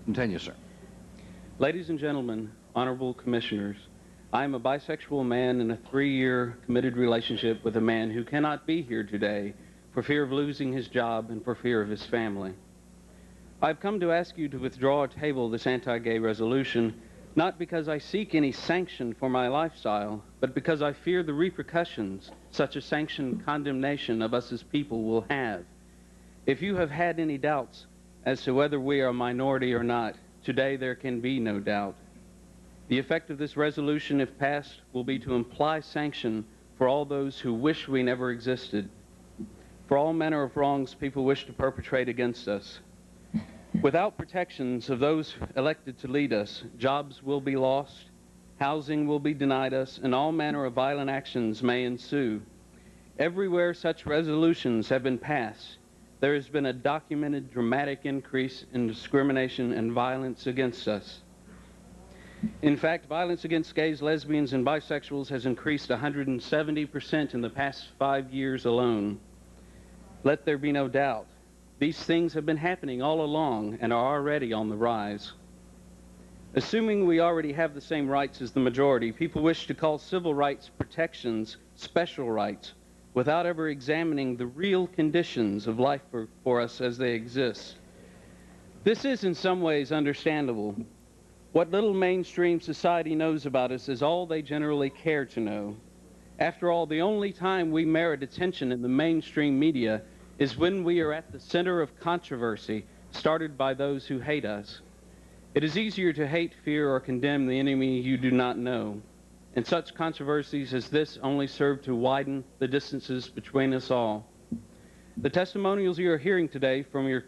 Continue, sir. Ladies and gentlemen, honorable commissioners, I am a bisexual man in a 3-year committed relationship with a man who cannot be here today for fear of losing his job and for fear of his family. I've come to ask you to withdraw or table this anti-gay resolution, not because I seek any sanction for my lifestyle, but because I fear the repercussions such a sanctioned condemnation of us as people will have. If you have had any doubts as to whether we are a minority or not, today there can be no doubt. The effect of this resolution, if passed, will be to imply sanction for all those who wish we never existed, for all manner of wrongs people wish to perpetrate against us. Without protections of those elected to lead us, jobs will be lost, housing will be denied us, and all manner of violent actions may ensue. Everywhere such resolutions have been passed, there has been a documented dramatic increase in discrimination and violence against us. In fact, violence against gays, lesbians, and bisexuals has increased 170% in the past 5 years alone. Let there be no doubt. These things have been happening all along and are already on the rise. Assuming we already have the same rights as the majority, people wish to call civil rights protections special rights without ever examining the real conditions of life for us as they exist. This is in some ways understandable. What little mainstream society knows about us is all they generally care to know. After all, the only time we merit attention in the mainstream media is when we are at the center of controversy started by those who hate us. It is easier to hate, fear, or condemn the enemy you do not know. And such controversies as this only serve to widen the distances between us all. The testimonials you are hearing today from your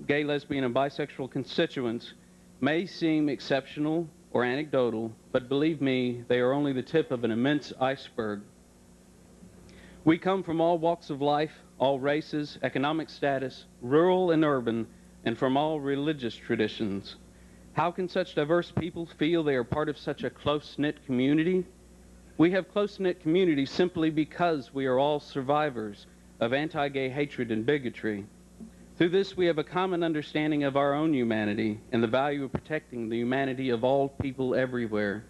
gay, lesbian, and bisexual constituents may seem exceptional or anecdotal, but believe me, they are only the tip of an immense iceberg. We come from all walks of life, all races, economic status, rural and urban, and from all religious traditions. How can such diverse people feel they are part of such a close-knit community? We have close-knit communities simply because we are all survivors of anti-gay hatred and bigotry. Through this, we have a common understanding of our own humanity and the value of protecting the humanity of all people everywhere.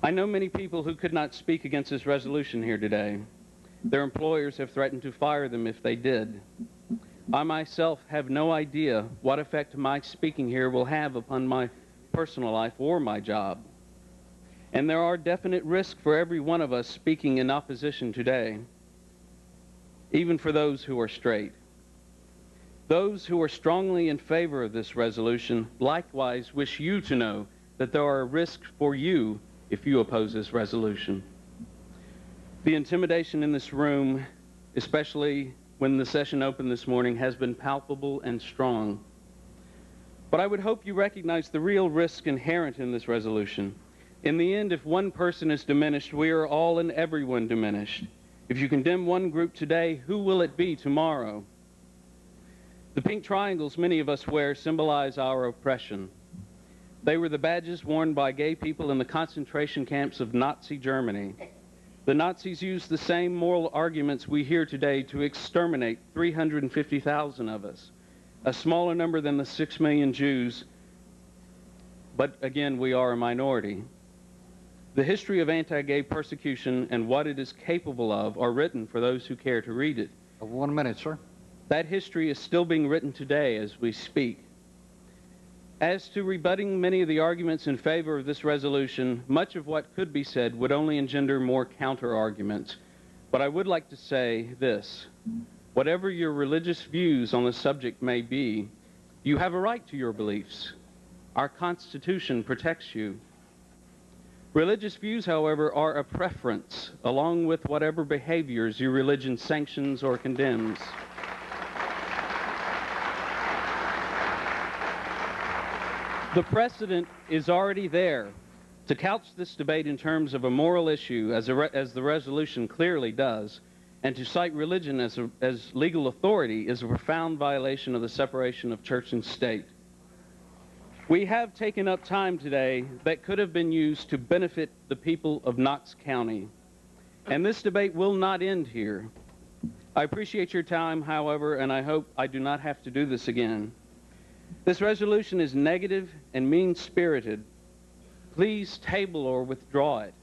I know many people who could not speak against this resolution here today. Their employers have threatened to fire them if they did. I myself have no idea what effect my speaking here will have upon my personal life or my job. And there are definite risks for every one of us speaking in opposition today, even for those who are straight. Those who are strongly in favor of this resolution likewise wish you to know that there are risks for you if you oppose this resolution. The intimidation in this room, especially when the session opened this morning, has been palpable and strong. But I would hope you recognize the real risk inherent in this resolution. In the end, if one person is diminished, we are all and everyone diminished. If you condemn one group today, who will it be tomorrow? The pink triangles many of us wear symbolize our oppression. They were the badges worn by gay people in the concentration camps of Nazi Germany. The Nazis used the same moral arguments we hear today to exterminate 350,000 of us, a smaller number than the 6 million Jews, but again, we are a minority. The history of anti-gay persecution and what it is capable of are written for those who care to read it. 1 minute, sir. That history is still being written today as we speak. As to rebutting many of the arguments in favor of this resolution, much of what could be said would only engender more counter-arguments. But I would like to say this. Whatever your religious views on the subject may be, you have a right to your beliefs. Our Constitution protects you. Religious views, however, are a preference, along with whatever behaviors your religion sanctions or condemns. The precedent is already there. To couch this debate in terms of a moral issue, as the resolution clearly does, and to cite religion as legal authority is a profound violation of the separation of church and state. We have taken up time today that could have been used to benefit the people of Knox County, and this debate will not end here. I appreciate your time, however, and I hope I do not have to do this again. This resolution is negative and mean-spirited. Please table or withdraw it.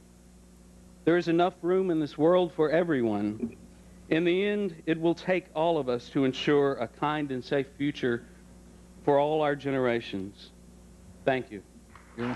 There is enough room in this world for everyone. In the end, it will take all of us to ensure a kind and safe future for all our generations. Thank you. Okay.